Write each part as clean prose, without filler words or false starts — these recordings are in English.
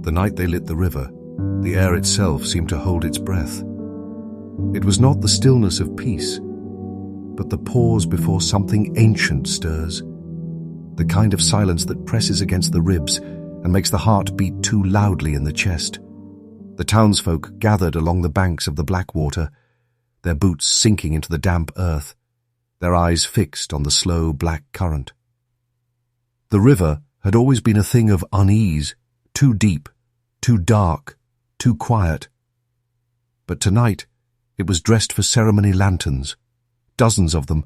The night they lit the river, the air itself seemed to hold its breath. It was not the stillness of peace, but the pause before something ancient stirs, the kind of silence that presses against the ribs and makes the heart beat too loudly in the chest. The townsfolk gathered along the banks of the Blackwater, their boots sinking into the damp earth, their eyes fixed on the slow black current. The river had always been a thing of unease, too deep, too dark, too quiet. But tonight it was dressed for ceremony lanterns, dozens of them,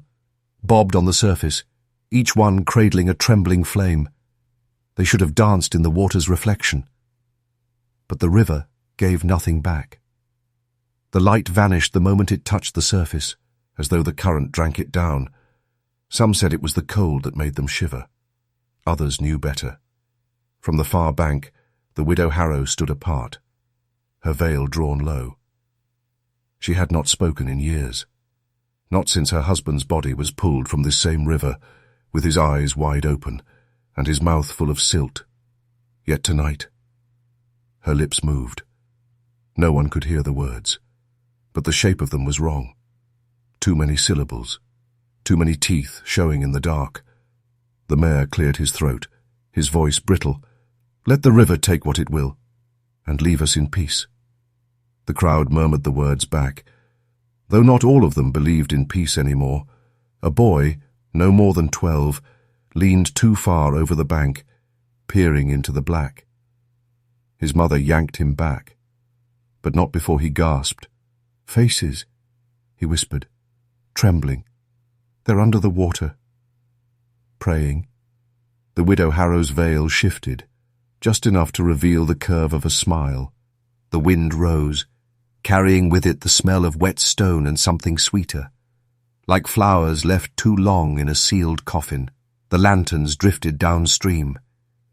bobbed on the surface, each one cradling a trembling flame. They should have danced in the water's reflection. But the river gave nothing back. The light vanished the moment it touched the surface, as though the current drank it down. Some said it was the cold that made them shiver. Others knew better. From the far bank, the widow Harrow stood apart, her veil drawn low. She had not spoken in years, not since her husband's body was pulled from this same river, with his eyes wide open and his mouth full of silt. Yet tonight, her lips moved. No one could hear the words, but the shape of them was wrong. Too many syllables, too many teeth showing in the dark. The mayor cleared his throat, his voice brittle. "Let the river take what it will, and leave us in peace." The crowd murmured the words back. Though not all of them believed in peace anymore, a boy, no more than 12, leaned too far over the bank, peering into the black. His mother yanked him back, but not before he gasped. "Faces," he whispered, trembling. "They're under the water." Praying, the widow Harrow's veil shifted, just enough to reveal the curve of a smile. The wind rose, carrying with it the smell of wet stone and something sweeter. Like flowers left too long in a sealed coffin, the lanterns drifted downstream,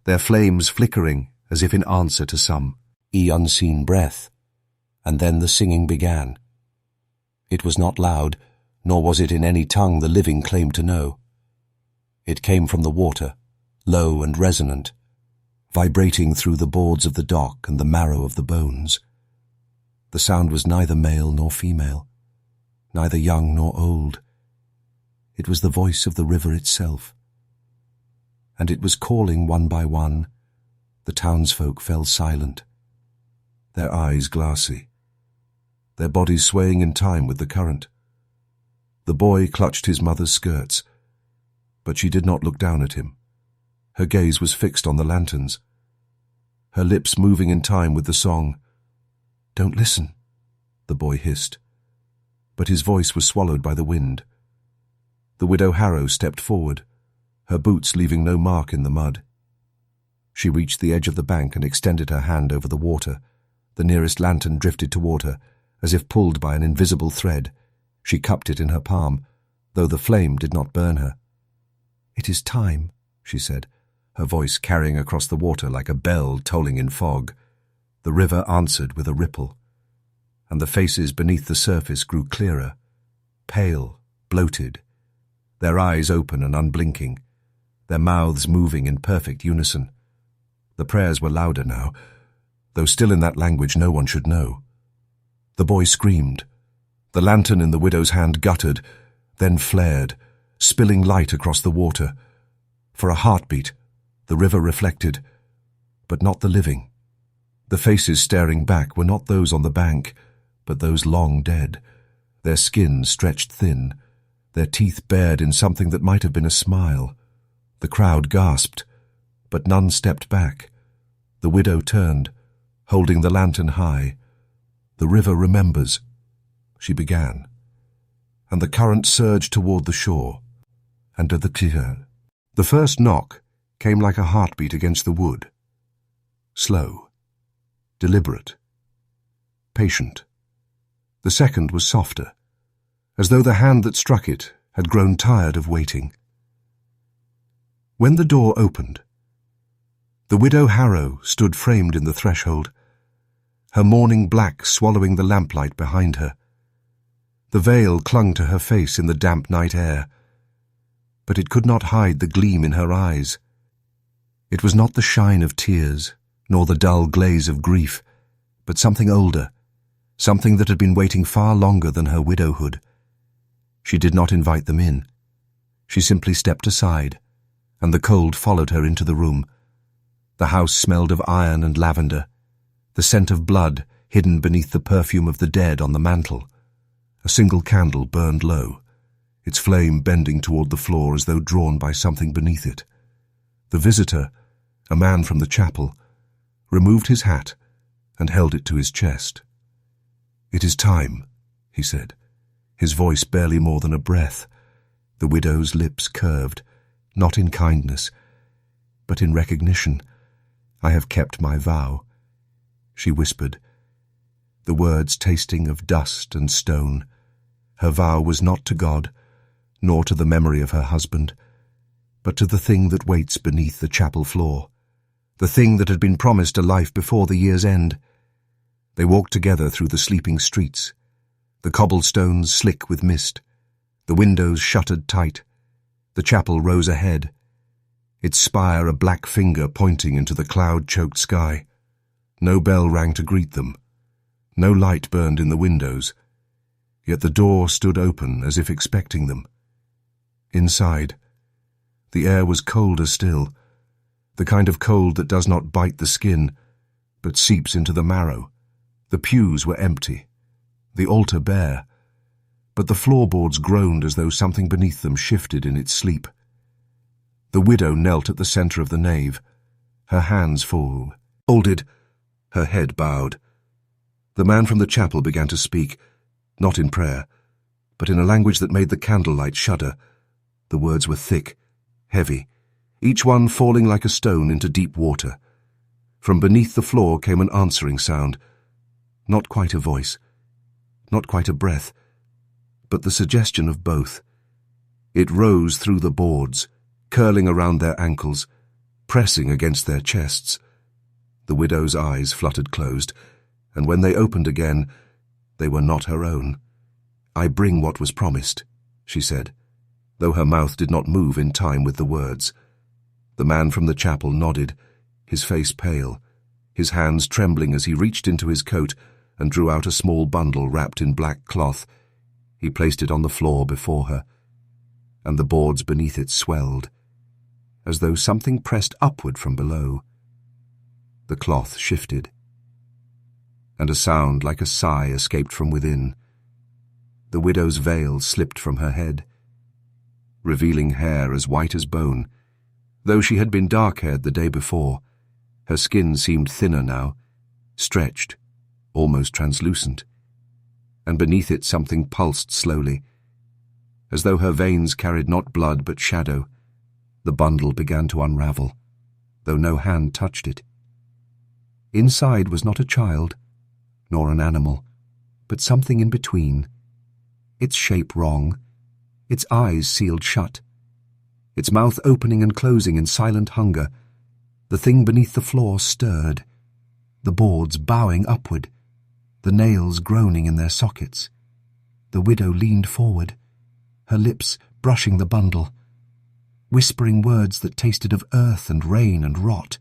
their flames flickering as if in answer to some unseen breath. And then the singing began. It was not loud, nor was it in any tongue the living claimed to know. It came from the water, low and resonant, vibrating through the boards of the dock and the marrow of the bones. The sound was neither male nor female, neither young nor old. It was the voice of the river itself. And it was calling one by one. The townsfolk fell silent, their eyes glassy, their bodies swaying in time with the current. The boy clutched his mother's skirts, but she did not look down at him. Her gaze was fixed on the lanterns, her lips moving in time with the song. "Don't listen," the boy hissed, but his voice was swallowed by the wind. The widow Harrow stepped forward, her boots leaving no mark in the mud. She reached the edge of the bank and extended her hand over the water. The nearest lantern drifted toward her, as if pulled by an invisible thread. She cupped it in her palm, though the flame did not burn her. "It is time," she said, her voice carrying across the water like a bell tolling in fog. The river answered with a ripple, and the faces beneath the surface grew clearer, pale, bloated, their eyes open and unblinking, their mouths moving in perfect unison. The prayers were louder now, though still in that language no one should know. The boy screamed. The lantern in the widow's hand guttered, then flared, spilling light across the water. For a heartbeat, the river reflected, but not the living. The faces staring back were not those on the bank, but those long dead, their skin stretched thin, their teeth bared in something that might have been a smile. The crowd gasped, but none stepped back. The widow turned, holding the lantern high. "The river remembers," she began, and the current surged toward the shore, and to the clear. The first knock came like a heartbeat against the wood. Slow, deliberate, patient. The second was softer, as though the hand that struck it had grown tired of waiting. When the door opened, the widow Harrow stood framed in the threshold, her mourning black swallowing the lamplight behind her. The veil clung to her face in the damp night air, but it could not hide the gleam in her eyes. It was not the shine of tears, nor the dull glaze of grief, but something older, something that had been waiting far longer than her widowhood. She did not invite them in. She simply stepped aside, and the cold followed her into the room. The house smelled of iron and lavender, the scent of blood hidden beneath the perfume of the dead on the mantel. A single candle burned low, its flame bending toward the floor as though drawn by something beneath it. The visitor, a man from the chapel, removed his hat and held it to his chest. "It is time," he said, his voice barely more than a breath. The widow's lips curved, not in kindness, but in recognition. "I have kept my vow," she whispered, the words tasting of dust and stone. Her vow was not to God, nor to the memory of her husband, but to the thing that waits beneath the chapel floor, the thing that had been promised a life before the year's end. They walked together through the sleeping streets, the cobblestones slick with mist, the windows shuttered tight. The chapel rose ahead, its spire a black finger pointing into the cloud-choked sky. No bell rang to greet them. No light burned in the windows, yet the door stood open as if expecting them. Inside, the air was colder still, the kind of cold that does not bite the skin, but seeps into the marrow. The pews were empty, the altar bare, but the floorboards groaned as though something beneath them shifted in its sleep. The widow knelt at the center of the nave, her hands folded, her head bowed. The man from the chapel began to speak, not in prayer, but in a language that made the candlelight shudder. The words were thick, heavy, each one falling like a stone into deep water. From beneath the floor came an answering sound, not quite a voice, not quite a breath, but the suggestion of both. It rose through the boards, curling around their ankles, pressing against their chests. The widow's eyes fluttered closed, and when they opened again, they were not her own. "I bring what was promised," she said, though her mouth did not move in time with the words. The man from the chapel nodded, his face pale, his hands trembling as he reached into his coat and drew out a small bundle wrapped in black cloth. He placed it on the floor before her, and the boards beneath it swelled, as though something pressed upward from below. The cloth shifted, and a sound like a sigh escaped from within. The widow's veil slipped from her head, revealing hair as white as bone. Though she had been dark-haired the day before, her skin seemed thinner now, stretched, almost translucent, and beneath it something pulsed slowly, as though her veins carried not blood but shadow. The bundle began to unravel, though no hand touched it. Inside was not a child, nor an animal, but something in between, its shape wrong, its eyes sealed shut, its mouth opening and closing in silent hunger. The thing beneath the floor stirred, the boards bowing upward, the nails groaning in their sockets. The widow leaned forward, her lips brushing the bundle, whispering words that tasted of earth and rain and rot.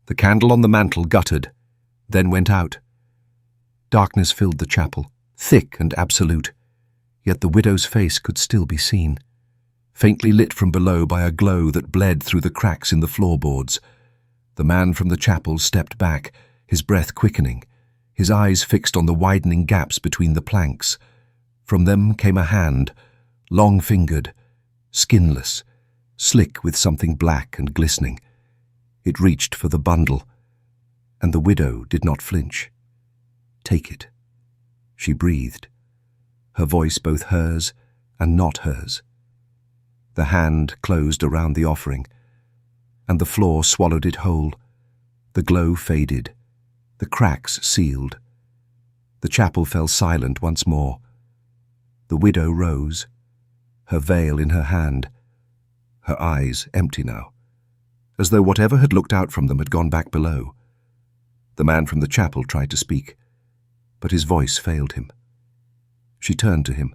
The candle on the mantel guttered, then went out. Darkness filled the chapel, thick and absolute, yet the widow's face could still be seen, faintly lit from below by a glow that bled through the cracks in the floorboards. The man from the chapel stepped back, his breath quickening, his eyes fixed on the widening gaps between the planks. From them came a hand, long-fingered, skinless, slick with something black and glistening. It reached for the bundle, and the widow did not flinch. "Take it," she breathed, her voice both hers and not hers. The hand closed around the offering, and the floor swallowed it whole. The glow faded, the cracks sealed. The chapel fell silent once more. The widow rose, her veil in her hand, her eyes empty now, as though whatever had looked out from them had gone back below. The man from the chapel tried to speak, but his voice failed him. She turned to him,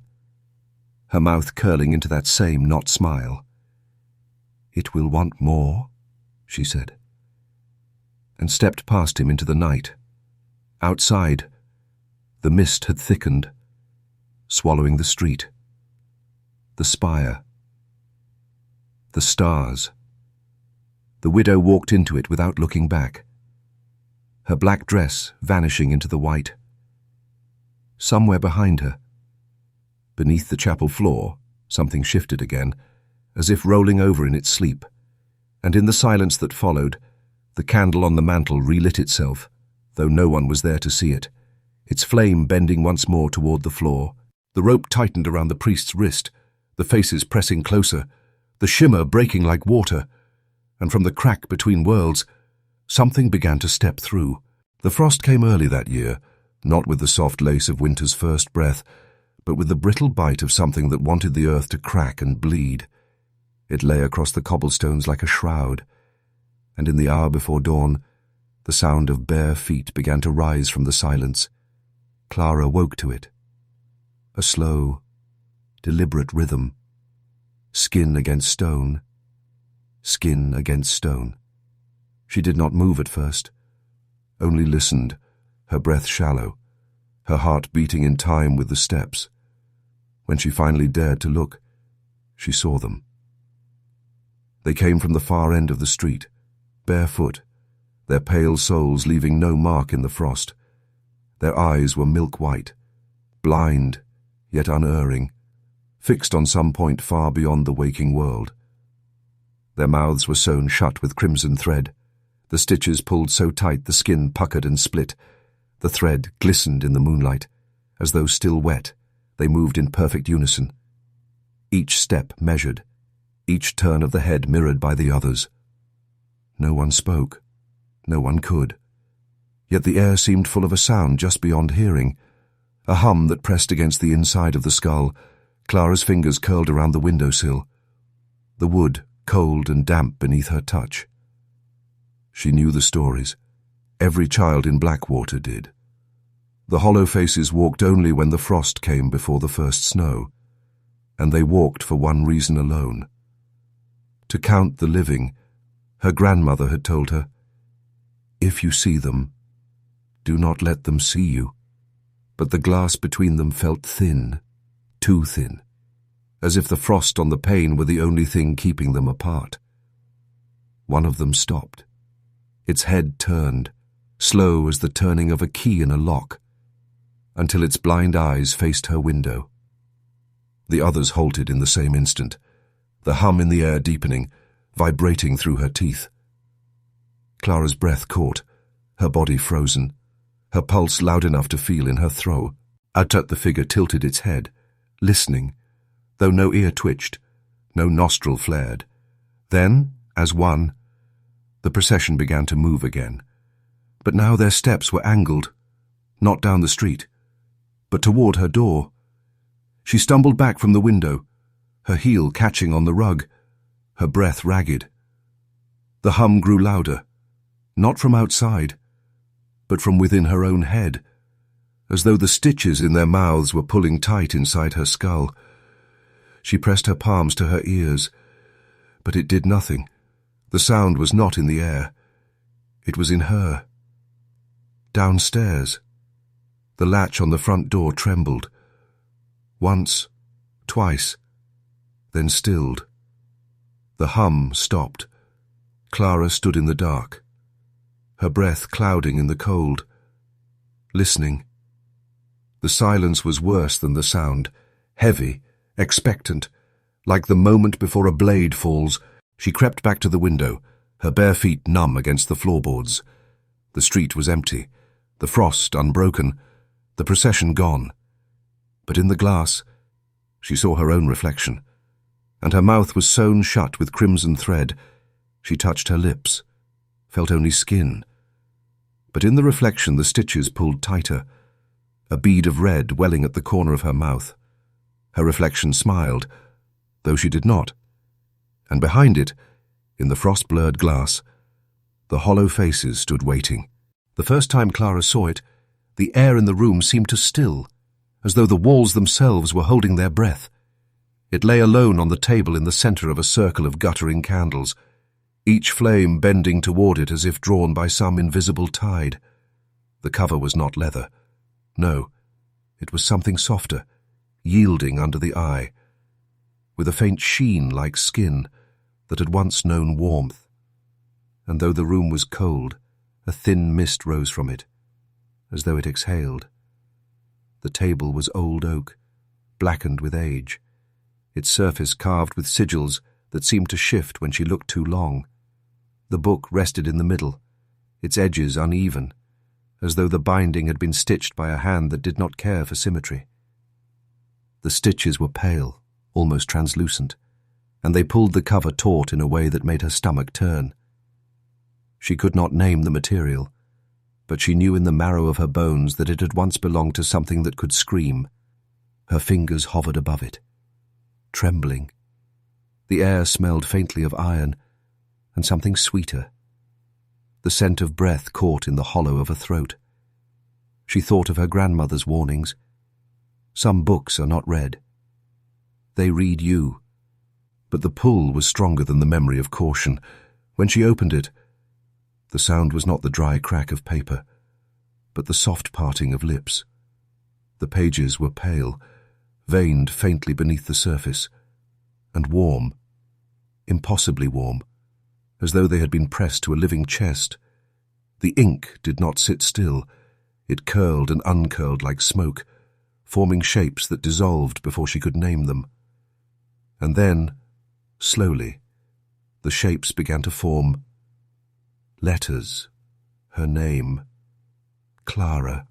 her mouth curling into that same not smile. "It will want more," she said. and stepped past him into the night. Outside, the mist had thickened, swallowing the street, the spire, the stars. The widow walked into it without looking back, her black dress vanishing into the white. Somewhere behind her, beneath the chapel floor, something shifted again, as if rolling over in its sleep, and in the silence that followed, the candle on the mantel relit itself, though no one was there to see it, its flame bending once more toward the floor. The rope tightened around the priest's wrist, the faces pressing closer, the shimmer breaking like water, and from the crack between worlds, something began to step through. The frost came early that year, not with the soft lace of winter's first breath, but with the brittle bite of something that wanted the earth to crack and bleed. It lay across the cobblestones like a shroud, and in the hour before dawn, the sound of bare feet began to rise from the silence. Clara woke to it. A slow, deliberate rhythm. Skin against stone, skin against stone. She did not move at first, only listened, her breath shallow, her heart beating in time with the steps. When she finally dared to look, she saw them. They came from the far end of the street, barefoot, their pale souls leaving no mark in the frost. Their eyes were milk-white, blind, yet unerring, fixed on some point far beyond the waking world. Their mouths were sewn shut with crimson thread, the stitches pulled so tight the skin puckered and split. The thread glistened in the moonlight. As though still wet, they moved in perfect unison. Each step measured, each turn of the head mirrored by the others. No one spoke, no one could. Yet the air seemed full of a sound just beyond hearing, a hum that pressed against the inside of the skull. Clara's fingers curled around the windowsill, the wood cold and damp beneath her touch. She knew the stories. Every child in Blackwater did. The hollow faces walked only when the frost came before the first snow, and they walked for one reason alone. To count the living, her grandmother had told her, "If you see them, do not let them see you." But the glass between them felt thin, too thin, as if the frost on the pane were the only thing keeping them apart. One of them stopped. Its head turned, slow as the turning of a key in a lock, until its blind eyes faced her window. The others halted in the same instant, the hum in the air deepening, vibrating through her teeth. Clara's breath caught, her body frozen, her pulse loud enough to feel in her throat. The figure tilted its head, listening, though no ear twitched, no nostril flared. Then, as one, the procession began to move again. But now their steps were angled, not down the street, but toward her door. She stumbled back from the window, her heel catching on the rug, her breath ragged. The hum grew louder, not from outside, but from within her own head, as though the stitches in their mouths were pulling tight inside her skull. She pressed her palms to her ears, but it did nothing. The sound was not in the air. It was in her. Downstairs, the latch on the front door trembled. Once, twice, then stilled. The hum stopped. Clara stood in the dark, her breath clouding in the cold, listening. The silence was worse than the sound, heavy, expectant, like the moment before a blade falls. She crept back to the window, her bare feet numb against the floorboards. The street was empty, the frost unbroken, the procession gone. But in the glass, she saw her own reflection, and her mouth was sewn shut with crimson thread. She touched her lips, felt only skin. But in the reflection the stitches pulled tighter, a bead of red welling at the corner of her mouth. Her reflection smiled, though she did not. And behind it, in the frost-blurred glass, the hollow faces stood waiting. The first time Clara saw it, the air in the room seemed to still, as though the walls themselves were holding their breath. It lay alone on the table in the center of a circle of guttering candles, each flame bending toward it as if drawn by some invisible tide. The cover was not leather. No, it was something softer, yielding under the eye, with a faint sheen like skin that had once known warmth. And though the room was cold, a thin mist rose from it, as though it exhaled. The table was old oak, blackened with age, its surface carved with sigils that seemed to shift when she looked too long. The book rested in the middle, its edges uneven, as though the binding had been stitched by a hand that did not care for symmetry. The stitches were pale, almost translucent, and they pulled the cover taut in a way that made her stomach turn. She could not name the material, but she knew in the marrow of her bones that it had once belonged to something that could scream. Her fingers hovered above it, trembling. The air smelled faintly of iron, and something sweeter. The scent of breath caught in the hollow of her throat. She thought of her grandmother's warnings. Some books are not read. They read you. But the pull was stronger than the memory of caution. When she opened it, the sound was not the dry crack of paper, but the soft parting of lips. The pages were pale, veined faintly beneath the surface, and warm, impossibly warm, as though they had been pressed to a living chest. The ink did not sit still. It curled and uncurled like smoke, forming shapes that dissolved before she could name them. And then, slowly, the shapes began to form. Letters. Her name. Clara.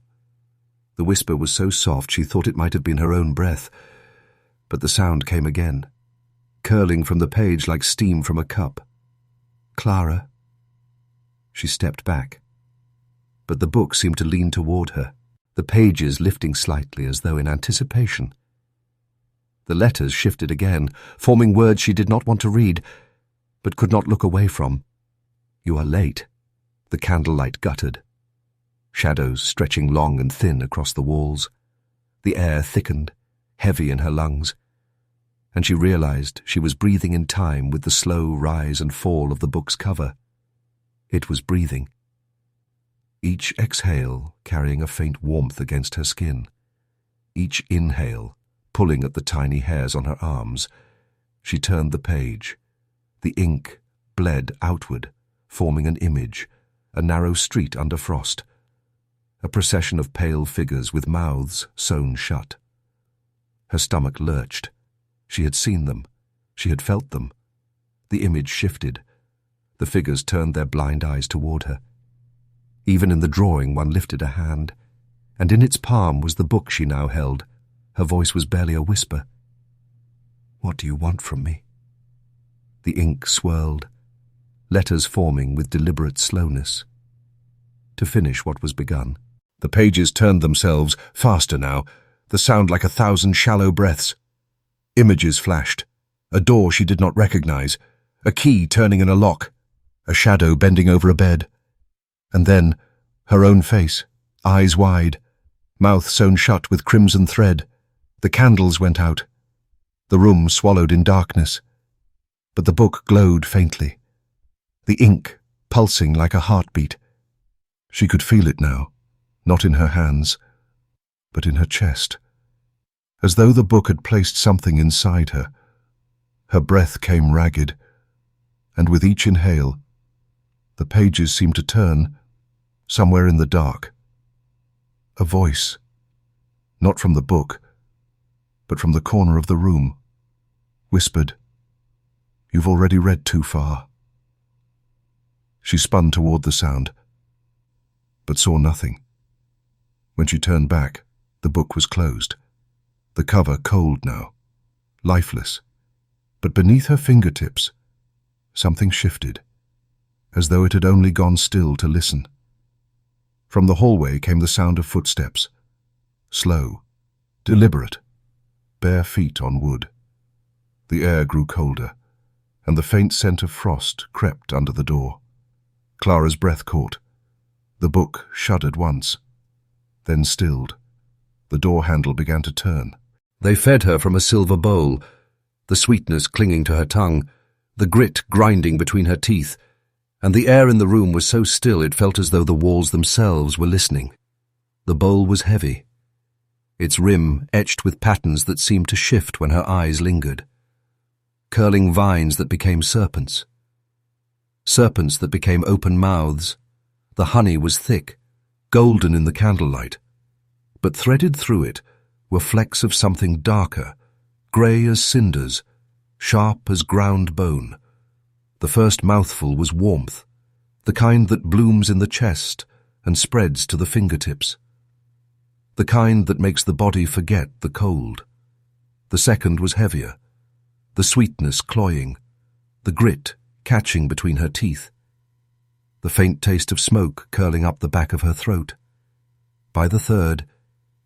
The whisper was so soft she thought it might have been her own breath, but the sound came again, curling from the page like steam from a cup. Clara. She stepped back, but the book seemed to lean toward her, the pages lifting slightly as though in anticipation. The letters shifted again, forming words she did not want to read, but could not look away from. You are late. The candlelight guttered. Shadows stretching long and thin across the walls. The air thickened, heavy in her lungs, and she realized she was breathing in time with the slow rise and fall of the book's cover. It was breathing. Each exhale carrying a faint warmth against her skin. Each inhale pulling at the tiny hairs on her arms. She turned the page. The ink bled outward, forming an image, a narrow street under frost. A procession of pale figures with mouths sewn shut. Her stomach lurched. She had seen them. She had felt them. The image shifted. The figures turned their blind eyes toward her. Even in the drawing one lifted a hand, and in its palm was the book she now held. Her voice was barely a whisper. What do you want from me? The ink swirled, letters forming with deliberate slowness. To finish what was begun. The pages turned themselves, faster now, the sound like 1,000 shallow breaths. Images flashed. A door she did not recognize, a key turning in a lock, a shadow bending over a bed. And then, her own face, eyes wide, mouth sewn shut with crimson thread. The candles went out. The room swallowed in darkness. But the book glowed faintly. The ink pulsing like a heartbeat. She could feel it now, not in her hands, but in her chest, as though the book had placed something inside her. Her breath came ragged, and with each inhale, the pages seemed to turn, somewhere in the dark. A voice, not from the book, but from the corner of the room, whispered, "You've already read too far." She spun toward the sound, but saw nothing. When she turned back, the book was closed, the cover cold now, lifeless. But beneath her fingertips, something shifted, as though it had only gone still to listen. From the hallway came the sound of footsteps, slow, deliberate, bare feet on wood. The air grew colder, and the faint scent of frost crept under the door. Clara's breath caught. The book shuddered once, then stilled. The door handle began to turn. They fed her from a silver bowl, the sweetness clinging to her tongue, the grit grinding between her teeth, and the air in the room was so still it felt as though the walls themselves were listening. The bowl was heavy, its rim etched with patterns that seemed to shift when her eyes lingered. Curling vines that became serpents. Serpents that became open mouths. The honey was thick, golden in the candlelight, but threaded through it were flecks of something darker, grey as cinders, sharp as ground bone. The first mouthful was warmth, the kind that blooms in the chest and spreads to the fingertips. The kind that makes the body forget the cold. The second was heavier, the sweetness cloying, the grit catching between her teeth, the faint taste of smoke curling up the back of her throat. By the third,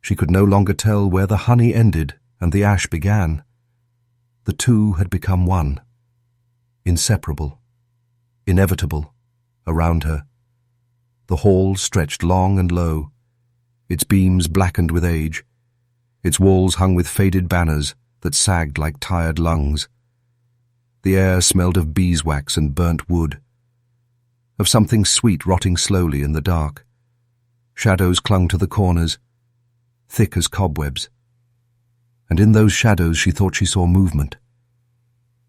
she could no longer tell where the honey ended and the ash began. The two had become one, inseparable, inevitable, around her. The hall stretched long and low, its beams blackened with age, its walls hung with faded banners that sagged like tired lungs. The air smelled of beeswax and burnt wood, of something sweet rotting slowly in the dark. Shadows clung to the corners, thick as cobwebs, and in those shadows she thought she saw movement,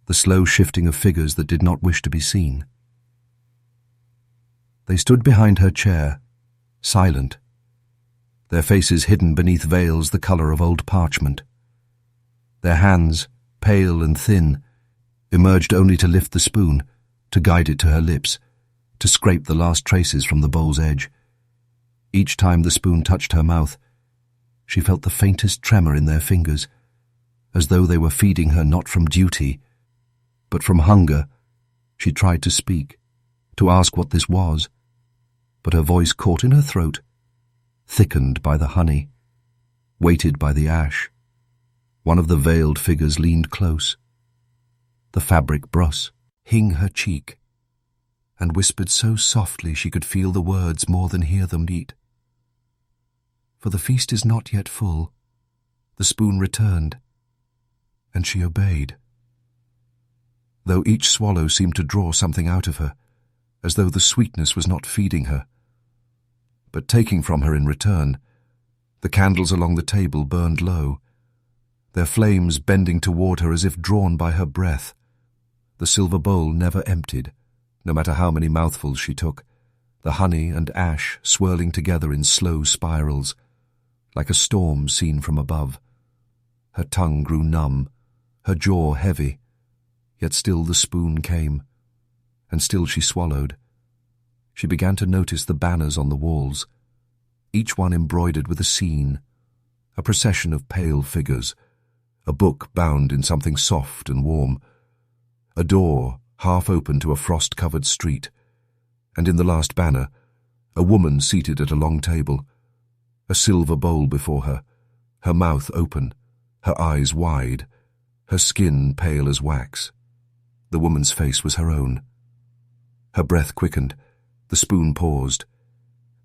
the slow shifting of figures that did not wish to be seen. They stood behind her chair, silent, their faces hidden beneath veils the colour of old parchment. Their hands, pale and thin, emerged only to lift the spoon, to guide it to her lips, to scrape the last traces from the bowl's edge. Each time the spoon touched her mouth, she felt the faintest tremor in their fingers, as though they were feeding her not from duty, but from hunger. She tried to speak, to ask what this was, but her voice caught in her throat, thickened by the honey, weighted by the ash. One of the veiled figures leaned close. The fabric brush hing her cheek, and whispered so softly she could feel the words more than hear them eat. For the feast is not yet full. The spoon returned, and she obeyed. Though each swallow seemed to draw something out of her, as though the sweetness was not feeding her, but taking from her in return. The candles along the table burned low, their flames bending toward her as if drawn by her breath. The silver bowl never emptied, no matter how many mouthfuls she took, the honey and ash swirling together in slow spirals, like a storm seen from above. Her tongue grew numb, her jaw heavy, yet still the spoon came, and still she swallowed. She began to notice the banners on the walls, each one embroidered with a scene, a procession of pale figures, a book bound in something soft and warm, a door half open to a frost-covered street, and in the last banner, a woman seated at a long table, a silver bowl before her, her mouth open, her eyes wide, her skin pale as wax. The woman's face was her own. Her breath quickened, the spoon paused,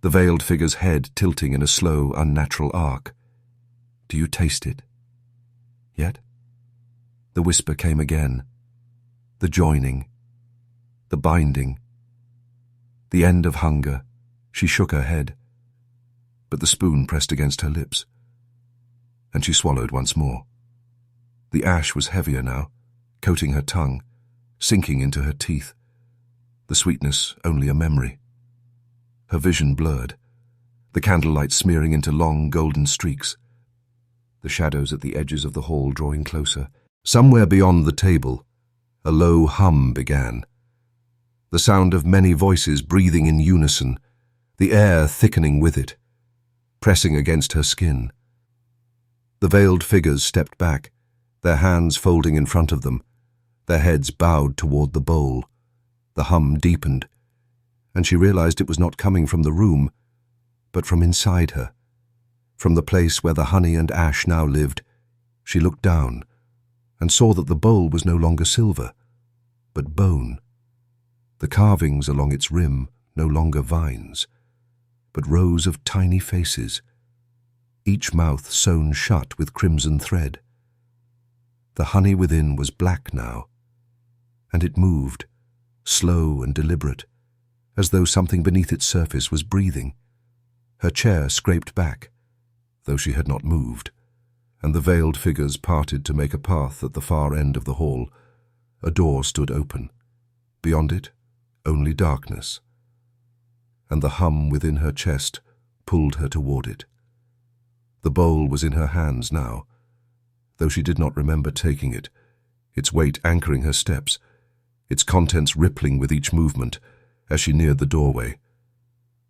the veiled figure's head tilting in a slow, unnatural arc. "Do you taste it? Yet?" The whisper came again. The joining, the binding, the end of hunger. She shook her head, but the spoon pressed against her lips, and she swallowed once more. The ash was heavier now, coating her tongue, sinking into her teeth, the sweetness only a memory. Her vision blurred, the candlelight smearing into long golden streaks, the shadows at the edges of the hall drawing closer. Somewhere beyond the table, a low hum began, the sound of many voices breathing in unison, the air thickening with it, pressing against her skin. The veiled figures stepped back, their hands folding in front of them, their heads bowed toward the bowl. The hum deepened, and she realized it was not coming from the room, but from inside her, from the place where the honey and ash now lived. She looked down and saw that the bowl was no longer silver, but bone. The carvings along its rim no longer vines, but rows of tiny faces, each mouth sewn shut with crimson thread. The honey within was black now, and it moved, slow and deliberate, as though something beneath its surface was breathing. Her chair scraped back, though she had not moved, and the veiled figures parted to make a path at the far end of the hall. A door stood open. Beyond it, only darkness. And the hum within her chest pulled her toward it. The bowl was in her hands now, though she did not remember taking it, its weight anchoring her steps, its contents rippling with each movement as she neared the doorway.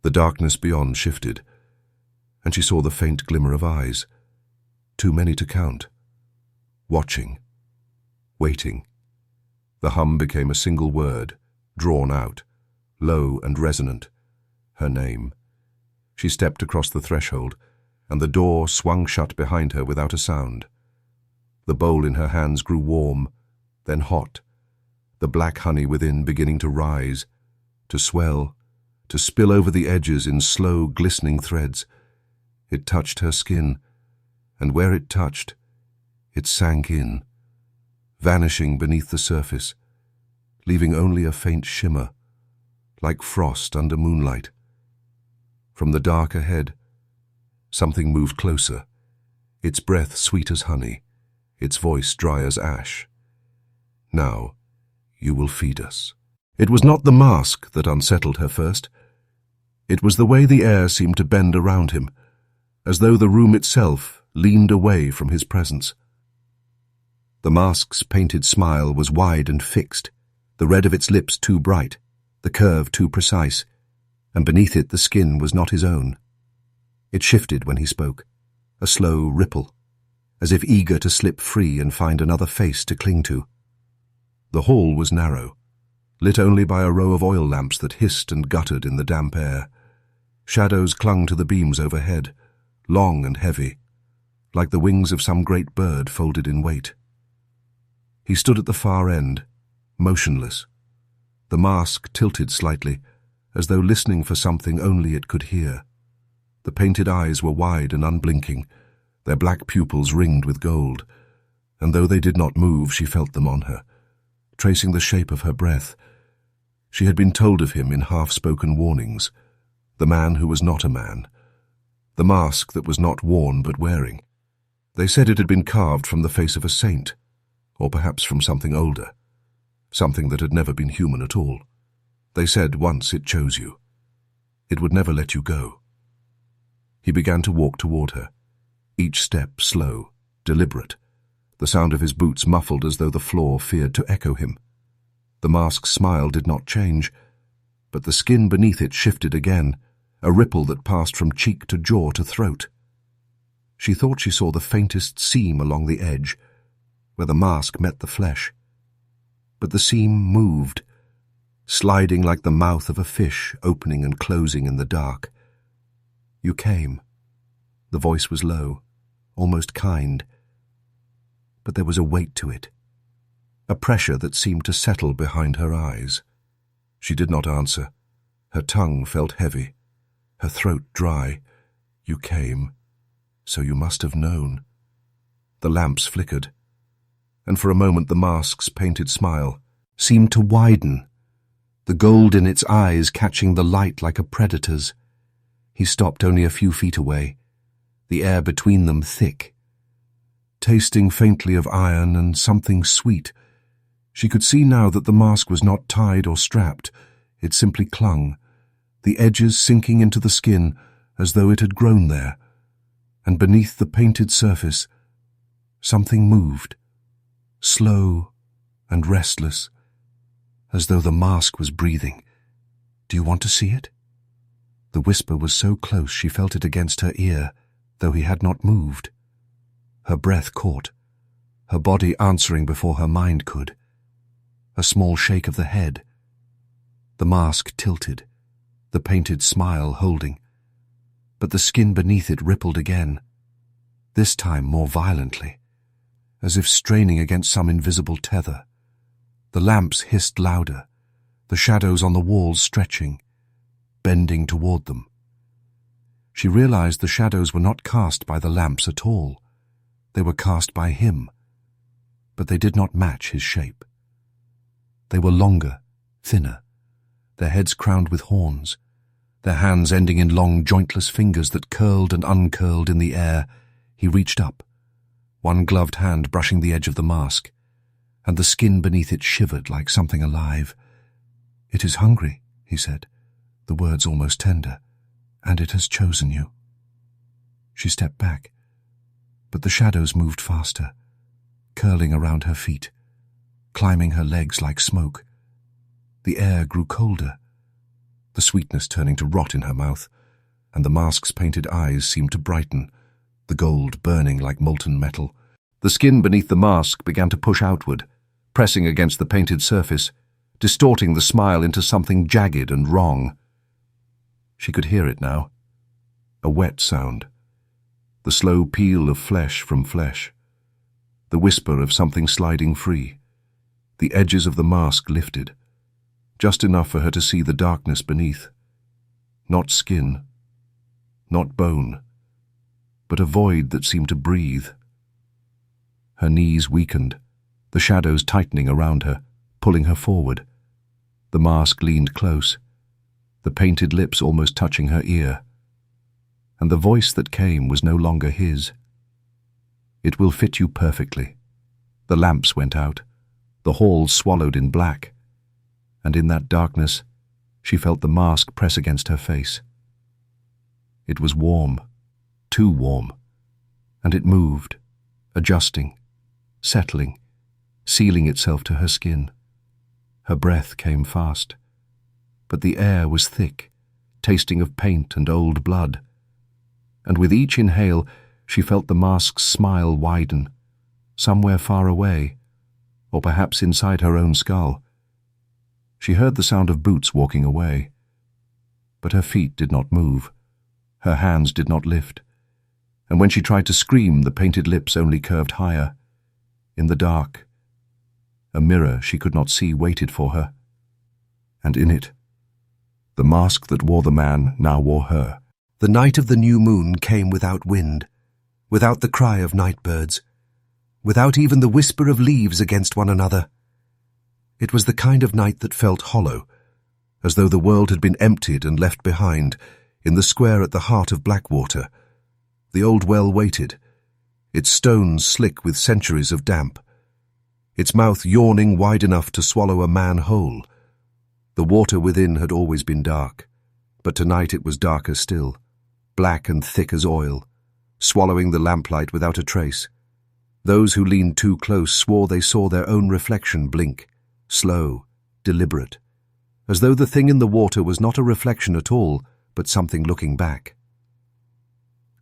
The darkness beyond shifted, and she saw the faint glimmer of eyes, too many to count, watching, waiting. The hum became a single word, drawn out, low and resonant, her name. She stepped across the threshold, and the door swung shut behind her without a sound. The bowl in her hands grew warm, then hot, the black honey within beginning to rise, to swell, to spill over the edges in slow, glistening threads. It touched her skin, and where it touched, it sank in, vanishing beneath the surface, leaving only a faint shimmer, like frost under moonlight. From the dark ahead, something moved closer, its breath sweet as honey, its voice dry as ash. Now, you will feed us. It was not the mask that unsettled her first. It was the way the air seemed to bend around him, as though the room itself leaned away from his presence. The mask's painted smile was wide and fixed, the red of its lips too bright, the curve too precise, and beneath it the skin was not his own. It shifted when he spoke, a slow ripple, as if eager to slip free and find another face to cling to. The hall was narrow, lit only by a row of oil lamps that hissed and guttered in the damp air. Shadows clung to the beams overhead, long and heavy, like the wings of some great bird folded in weight. He stood at the far end, motionless, the mask tilted slightly, as though listening for something only it could hear. The painted eyes were wide and unblinking, their black pupils ringed with gold, and though they did not move, she felt them on her, tracing the shape of her breath. She had been told of him in half-spoken warnings, the man who was not a man, the mask that was not worn but wearing. They said it had been carved from the face of a saint, or perhaps from something older, something that had never been human at all. They said once it chose you. It would never let you go. He began to walk toward her, each step slow, deliberate, the sound of his boots muffled as though the floor feared to echo him. The mask's smile did not change, but the skin beneath it shifted again, a ripple that passed from cheek to jaw to throat. She thought she saw the faintest seam along the edge, where the mask met the flesh. But the seam moved, sliding like the mouth of a fish opening and closing in the dark. You came. The voice was low, almost kind, but there was a weight to it, a pressure that seemed to settle behind her eyes. She did not answer. Her tongue felt heavy, her throat dry. You came, so you must have known. The lamps flickered, and for a moment the mask's painted smile seemed to widen, the gold in its eyes catching the light like a predator's. He stopped only a few feet away, the air between them thick, tasting faintly of iron and something sweet. She could see now that the mask was not tied or strapped, it simply clung, the edges sinking into the skin as though it had grown there, and beneath the painted surface, something moved, slow and restless, as though the mask was breathing. Do you want to see it? The whisper was so close she felt it against her ear, though he had not moved. Her breath caught, her body answering before her mind could. A small shake of the head. The mask tilted, the painted smile holding, but the skin beneath it rippled again, this time more violently, as if straining against some invisible tether. The lamps hissed louder, the shadows on the walls stretching, bending toward them. She realized the shadows were not cast by the lamps at all. They were cast by him, but they did not match his shape. They were longer, thinner, their heads crowned with horns, their hands ending in long, jointless fingers that curled and uncurled in the air. He reached up, one gloved hand brushing the edge of the mask, and the skin beneath it shivered like something alive. "It is hungry," he said, the words almost tender, "and it has chosen you." She stepped back, but the shadows moved faster, curling around her feet, climbing her legs like smoke. The air grew colder, the sweetness turning to rot in her mouth, and the mask's painted eyes seemed to brighten, the gold burning like molten metal. The skin beneath the mask began to push outward, pressing against the painted surface, distorting the smile into something jagged and wrong. She could hear it now, a wet sound, the slow peel of flesh from flesh, the whisper of something sliding free. The edges of the mask lifted, just enough for her to see the darkness beneath. Not skin, not bone, but a void that seemed to breathe. Her knees weakened, the shadows tightening around her, pulling her forward. The mask leaned close, the painted lips almost touching her ear. And the voice that came was no longer his. "It will fit you perfectly." The lamps went out, the hall swallowed in black, and in that darkness she felt the mask press against her face. It was warm, too warm, and it moved, adjusting, settling, sealing itself to her skin. Her breath came fast, but the air was thick, tasting of paint and old blood, and with each inhale she felt the mask's smile widen, somewhere far away, or perhaps inside her own skull. She heard the sound of boots walking away, but her feet did not move, her hands did not lift, and when she tried to scream, the painted lips only curved higher. In the dark, a mirror she could not see waited for her, and in it, the mask that wore the man now wore her. The night of the new moon came without wind, without the cry of night birds, without even the whisper of leaves against one another. It was the kind of night that felt hollow, as though the world had been emptied and left behind. In the square at the heart of Blackwater, the old well waited, its stones slick with centuries of damp, its mouth yawning wide enough to swallow a man whole. The water within had always been dark, but tonight it was darker still, black and thick as oil, swallowing the lamplight without a trace. Those who leaned too close swore they saw their own reflection blink, slow, deliberate, as though the thing in the water was not a reflection at all, but something looking back.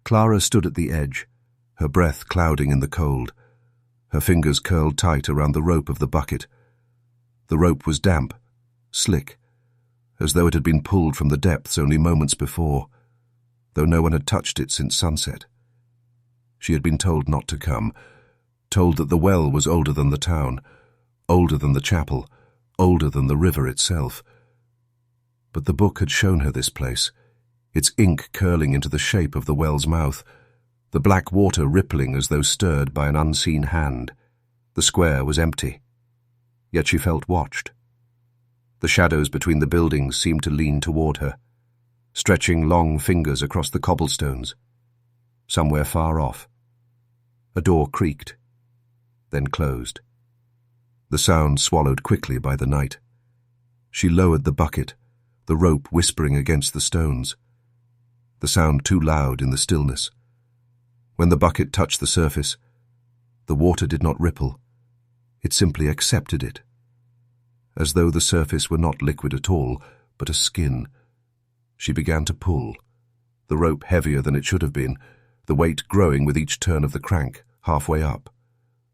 Clara stood at the edge, her breath clouding in the cold, her fingers curled tight around the rope of the bucket. The rope was damp, slick, as though it had been pulled from the depths only moments before, though no one had touched it since sunset. She had been told not to come, told that the well was older than the town, older than the chapel, older than the river itself. But the book had shown her this place, its ink curling into the shape of the well's mouth, the black water rippling as though stirred by an unseen hand. The square was empty, yet she felt watched. The shadows between the buildings seemed to lean toward her, stretching long fingers across the cobblestones. Somewhere far off, a door creaked, then closed. The sound swallowed quickly by the night. She lowered the bucket, the rope whispering against the stones. The sound too loud in the stillness. When the bucket touched the surface, the water did not ripple. It simply accepted it, as though the surface were not liquid at all, but a skin. She began to pull, the rope heavier than it should have been, the weight growing with each turn of the crank, halfway up.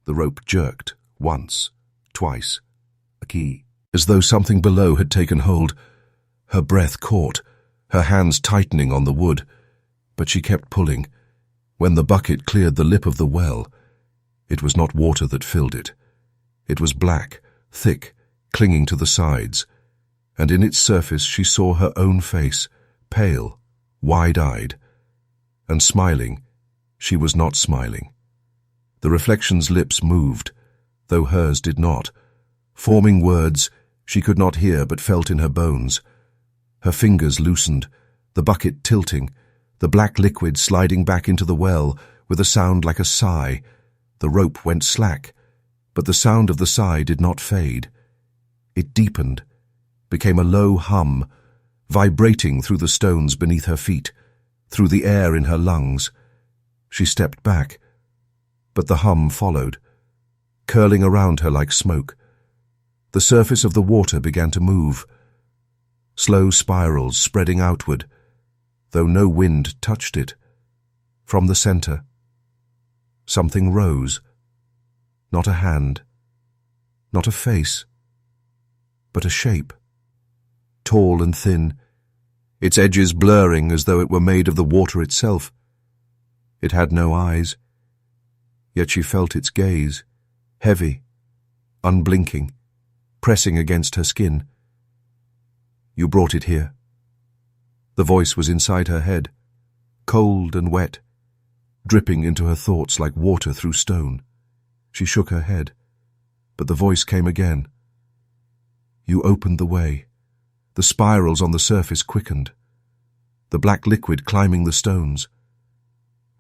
The rope jerked, once, twice, a key, as though something below had taken hold. Her breath caught, her hands tightening on the wood, but she kept pulling. When the bucket cleared the lip of the well, it was not water that filled it. It was black, thick, clinging to the sides, and in its surface she saw her own face, pale, wide-eyed, and smiling. She was not smiling. The reflection's lips moved, though hers did not, forming words she could not hear but felt in her bones. Her fingers loosened, the bucket tilting, the black liquid sliding back into the well with a sound like a sigh. The rope went slack, but the sound of the sigh did not fade. It deepened, became a low hum, vibrating through the stones beneath her feet, through the air in her lungs. She stepped back, but the hum followed, curling around her like smoke. The surface of the water began to move, slow spirals spreading outward, though no wind touched it. From the center, something rose. Not a hand, not a face, but a shape, tall and thin, its edges blurring as though it were made of the water itself. It had no eyes, yet she felt its gaze, heavy, unblinking, pressing against her skin. "You brought it here." The voice was inside her head, cold and wet, dripping into her thoughts like water through stone. She shook her head, but the voice came again. "You opened the way." The spirals on the surface quickened, the black liquid climbing the stones.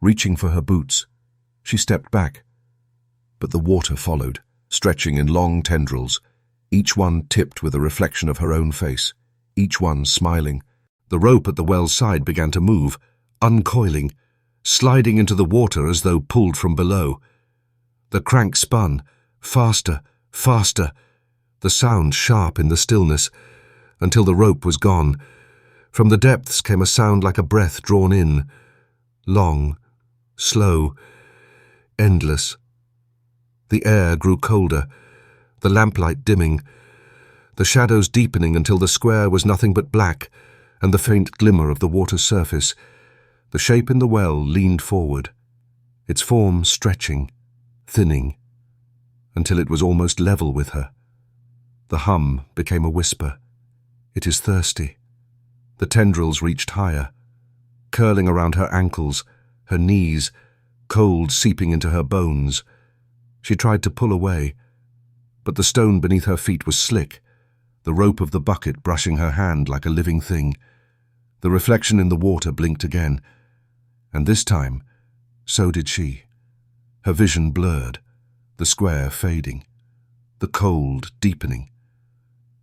Reaching for her boots, she stepped back, but the water followed, stretching in long tendrils, each one tipped with a reflection of her own face, each one smiling. The rope at the well's side began to move, uncoiling, sliding into the water as though pulled from below. The crank spun, faster, faster, the sound sharp in the stillness, until the rope was gone. From the depths came a sound like a breath drawn in, long, slow, endless. The air grew colder, the lamplight dimming, the shadows deepening until the square was nothing but black and the faint glimmer of the water's surface. The shape in the well leaned forward, its form stretching, thinning, until it was almost level with her. The hum became a whisper. "It is thirsty." The tendrils reached higher, curling around her ankles, her knees, cold seeping into her bones. She tried to pull away, but the stone beneath her feet was slick, the rope of the bucket brushing her hand like a living thing. The reflection in the water blinked again, and this time, so did she. Her vision blurred, the square fading, the cold deepening,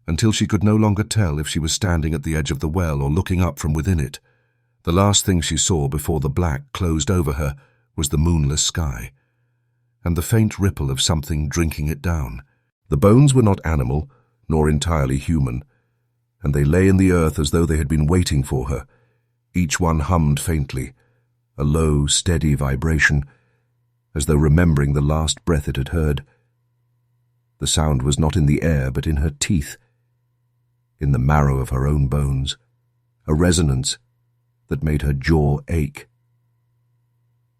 until she could no longer tell if she was standing at the edge of the well or looking up from within it. The last thing she saw before the black closed over her was the moonless sky, and the faint ripple of something drinking it down. The bones were not animal, nor entirely human, and they lay in the earth as though they had been waiting for her. Each one hummed faintly, a low, steady vibration, as though remembering the last breath it had heard. The sound was not in the air, but in her teeth, in the marrow of her own bones, a resonance that made her jaw ache.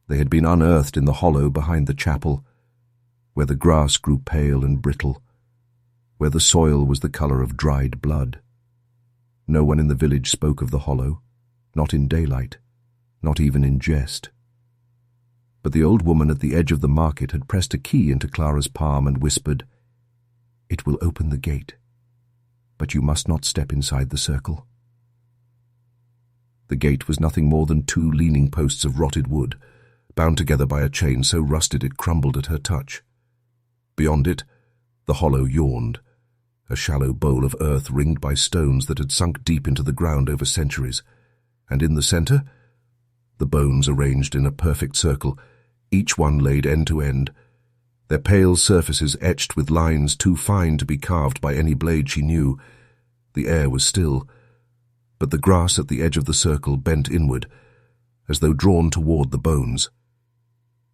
They had been unearthed in the hollow behind the chapel, where the grass grew pale and brittle, where the soil was the color of dried blood. No one in the village spoke of the hollow, not in daylight, not even in jest. But the old woman at the edge of the market had pressed a key into Clara's palm and whispered, "It will open the gate, but you must not step inside the circle." The gate was nothing more than two leaning posts of rotted wood, bound together by a chain so rusted it crumbled at her touch. Beyond it, the hollow yawned, a shallow bowl of earth ringed by stones that had sunk deep into the ground over centuries, and in the center, the bones arranged in a perfect circle, each one laid end to end, their pale surfaces etched with lines too fine to be carved by any blade she knew. The air was still, but the grass at the edge of the circle bent inward, as though drawn toward the bones.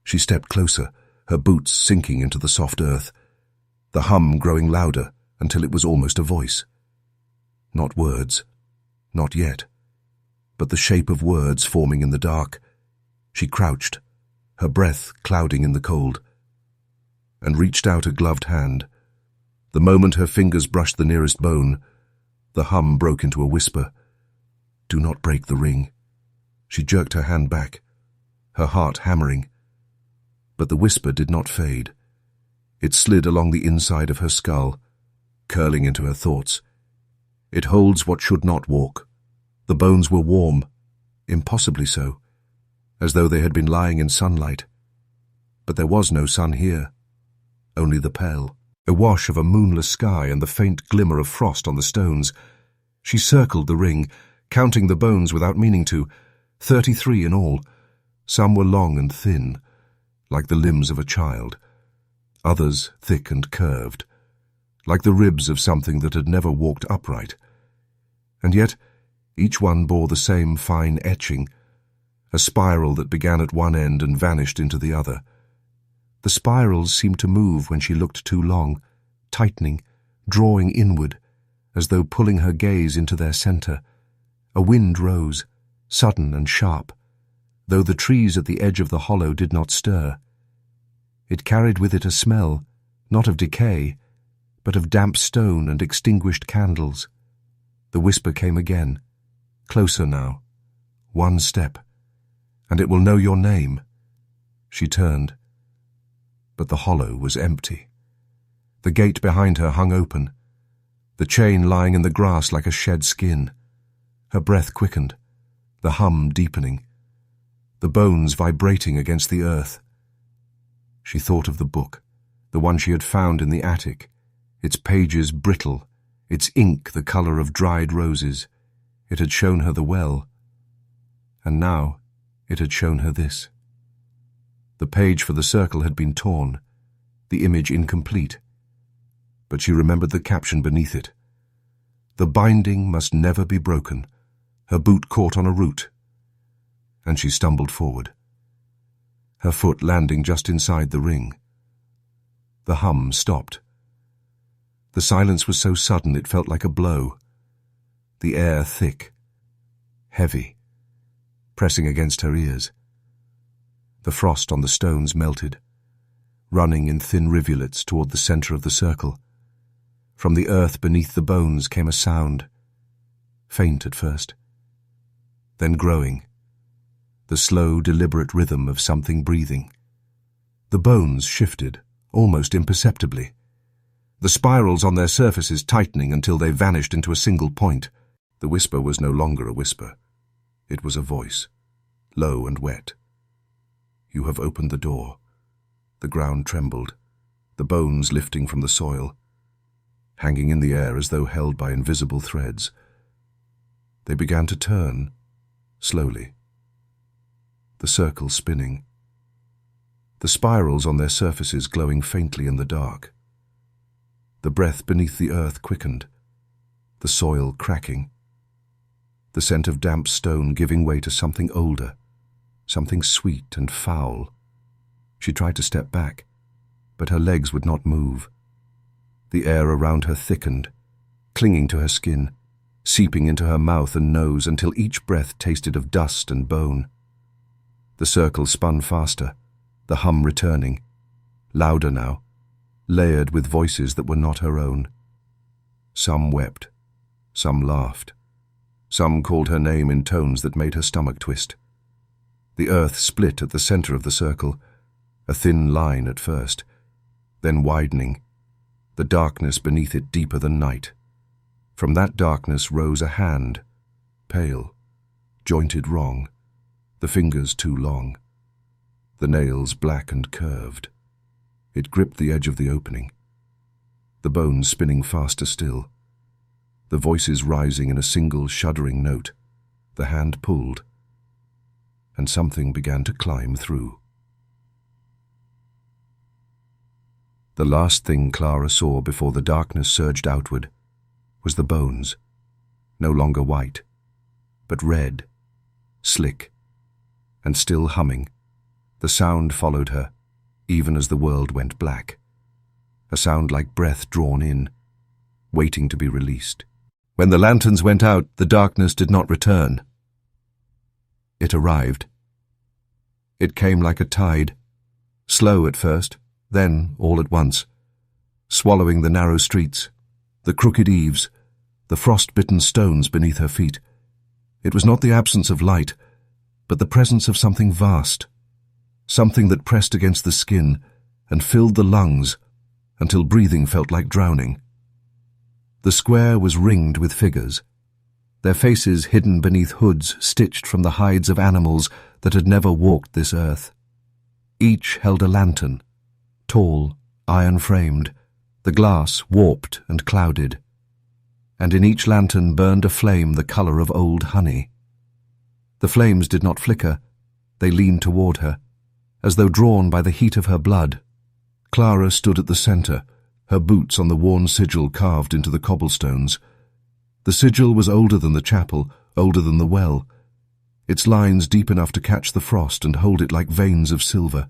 She stepped closer, her boots sinking into the soft earth, the hum growing louder until it was almost a voice. Not words, not yet, but the shape of words forming in the dark. She crouched, her breath clouding in the cold, and reached out a gloved hand. The moment her fingers brushed the nearest bone, the hum broke into a whisper. "Do not break the ring." She jerked her hand back, her heart hammering. But the whisper did not fade. It slid along the inside of her skull, curling into her thoughts. "It holds what should not walk, The bones were warm, impossibly so, as though they had been lying in sunlight. But there was no sun here, only the pale, a wash of a moonless sky and the faint glimmer of frost on the stones. She circled the ring, counting the bones without meaning to, 33 in all. Some were long and thin, like the limbs of a child. Others thick and curved, like the ribs of something that had never walked upright. And yet, each one bore the same fine etching, a spiral that began at one end and vanished into the other. The spirals seemed to move when she looked too long, tightening, drawing inward, as though pulling her gaze into their center. A wind rose, sudden and sharp, though the trees at the edge of the hollow did not stir. It carried with it a smell, not of decay, but of damp stone and extinguished candles. The whisper came again, closer now. One step, and it will know your name. She turned, but the hollow was empty. The gate behind her hung open, the chain lying in the grass like a shed skin. Her breath quickened, the hum deepening, the bones vibrating against the earth. She thought of the book, the one she had found in the attic, its pages brittle, its ink the color of dried roses. It had shown her the well, and now it had shown her this. The page for the circle had been torn, the image incomplete, but she remembered the caption beneath it. The binding must never be broken. Her boot caught on a root, and she stumbled forward, her foot landing just inside the ring. The hum stopped. The silence was so sudden it felt like a blow. The air thick, heavy, pressing against her ears. The frost on the stones melted, running in thin rivulets toward the center of the circle. From the earth beneath the bones came a sound, faint at first, then growing, the slow, deliberate rhythm of something breathing. The bones shifted, almost imperceptibly, the spirals on their surfaces tightening until they vanished into a single point. The whisper was no longer a whisper. It was a voice, low and wet. You have opened the door. The ground trembled, the bones lifting from the soil, hanging in the air as though held by invisible threads. They began to turn, slowly, the circle spinning, the spirals on their surfaces glowing faintly in the dark. The breath beneath the earth quickened, the soil cracking, the scent of damp stone giving way to something older, something sweet and foul. She tried to step back, but her legs would not move. The air around her thickened, clinging to her skin, seeping into her mouth and nose until each breath tasted of dust and bone. The circle spun faster, the hum returning, louder now, layered with voices that were not her own. Some wept, some laughed, some called her name in tones that made her stomach twist. The earth split at the center of the circle, a thin line at first, then widening, the darkness beneath it deeper than night. From that darkness rose a hand, pale, jointed wrong, the fingers too long, the nails black and curved. It gripped the edge of the opening, the bones spinning faster still, the voices rising in a single shuddering note. The hand pulled, and something began to climb through. The last thing Clara saw before the darkness surged outward was the bones, no longer white, but red, slick, and still humming. The sound followed her, even as the world went black, a sound like breath drawn in, waiting to be released. When the lanterns went out, the darkness did not return. It arrived. It came like a tide, slow at first, then all at once, swallowing the narrow streets, the crooked eaves, the frost-bitten stones beneath her feet. It was not the absence of light, but the presence of something vast, something that pressed against the skin and filled the lungs until breathing felt like drowning. The square was ringed with figures, their faces hidden beneath hoods stitched from the hides of animals that had never walked this earth. Each held a lantern, tall, iron-framed, the glass warped and clouded, and in each lantern burned a flame the colour of old honey. The flames did not flicker, they leaned toward her, as though drawn by the heat of her blood. Clara stood at the centre, her boots on the worn sigil carved into the cobblestones. The sigil was older than the chapel, older than the well, its lines deep enough to catch the frost and hold it like veins of silver.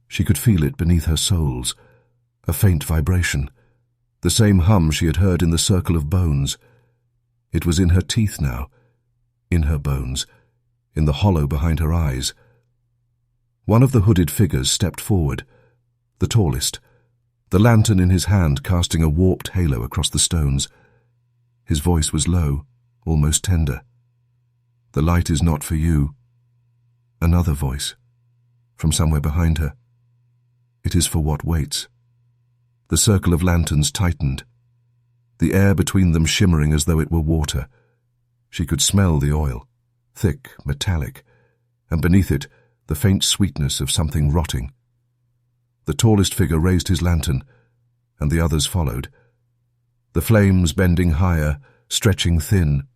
She could feel it beneath her soles, a faint vibration, the same hum she had heard in the circle of bones. It was in her teeth now, in her bones, in the hollow behind her eyes. One of the hooded figures stepped forward, the tallest, the lantern in his hand casting a warped halo across the stones. His voice was low, almost tender. "The light is not for you." Another voice, from somewhere behind her. "It is for what waits." The circle of lanterns tightened, the air between them shimmering as though it were water. She could smell the oil, thick, metallic, and beneath it the faint sweetness of something rotting. The tallest figure raised his lantern, and the others followed, the flames bending higher, stretching thin,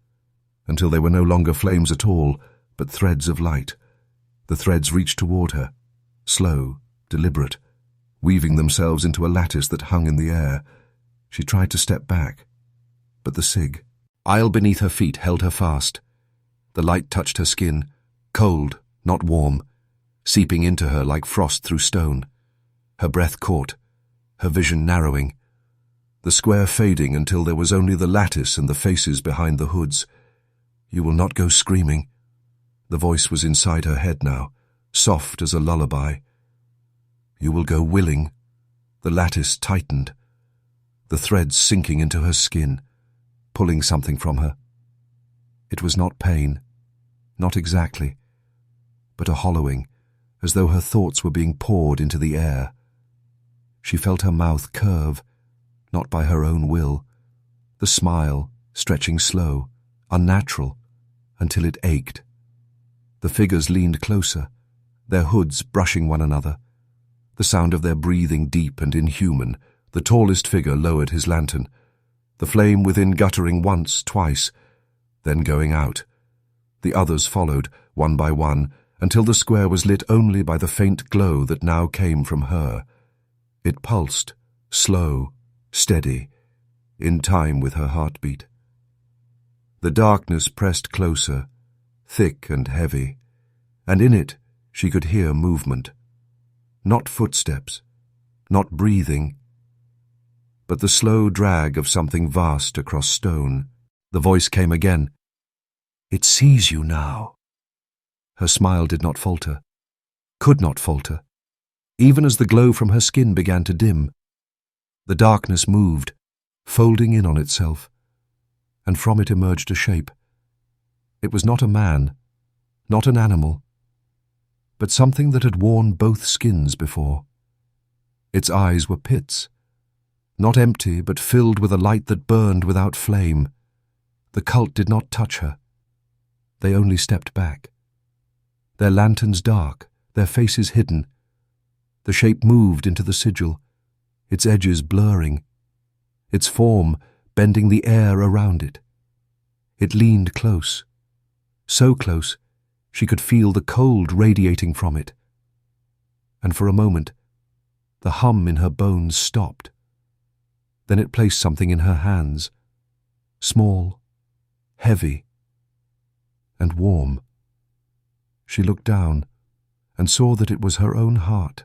until they were no longer flames at all, but threads of light. The threads reached toward her, slow, deliberate, weaving themselves into a lattice that hung in the air. She tried to step back, but the cig, aisle beneath her feet, held her fast. The light touched her skin, cold, not warm, seeping into her like frost through stone. Her breath caught, her vision narrowing, the square fading until there was only the lattice and the faces behind the hoods. "You will not go screaming." The voice was inside her head now, soft as a lullaby. "You will go willing." The lattice tightened, the threads sinking into her skin, pulling something from her. It was not pain, not exactly, but a hollowing, as though her thoughts were being poured into the air. She felt her mouth curve, not by her own will, the smile stretching slow, unnatural, until it ached. The figures leaned closer, their hoods brushing one another, the sound of their breathing deep and inhuman. The tallest figure lowered his lantern, the flame within guttering once, twice, then going out. The others followed, one by one, until the square was lit only by the faint glow that now came from her. It pulsed, slow, steady, in time with her heartbeat. The darkness pressed closer, thick and heavy, and in it she could hear movement. Not footsteps, not breathing, but the slow drag of something vast across stone. The voice came again. "It sees you now." Her smile did not falter, could not falter, even as the glow from her skin began to dim. The darkness moved, folding in on itself, and from it emerged a shape. It was not a man, not an animal, but something that had worn both skins before. Its eyes were pits, not empty but filled with a light that burned without flame. The cult did not touch her. They only stepped back, their lanterns dark, their faces hidden. The shape moved into the sigil, its edges blurring, its form bending the air around it. It leaned close, so close she could feel the cold radiating from it. And for a moment, the hum in her bones stopped. Then it placed something in her hands, small, heavy, and warm. She looked down and saw that it was her own heart.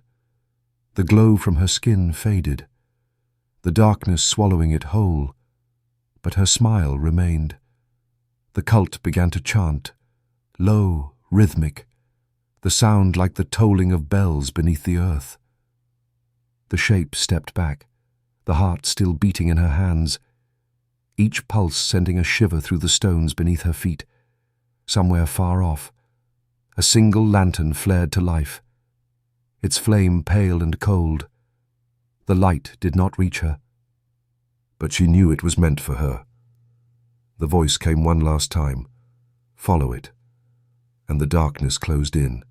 The glow from her skin faded, the darkness swallowing it whole, but her smile remained. The cult began to chant, low, rhythmic, the sound like the tolling of bells beneath the earth. The shape stepped back, the heart still beating in her hands, each pulse sending a shiver through the stones beneath her feet. Somewhere far off, a single lantern flared to life, its flame pale and cold. The light did not reach her, but she knew it was meant for her. The voice came one last time. Follow it. And the darkness closed in.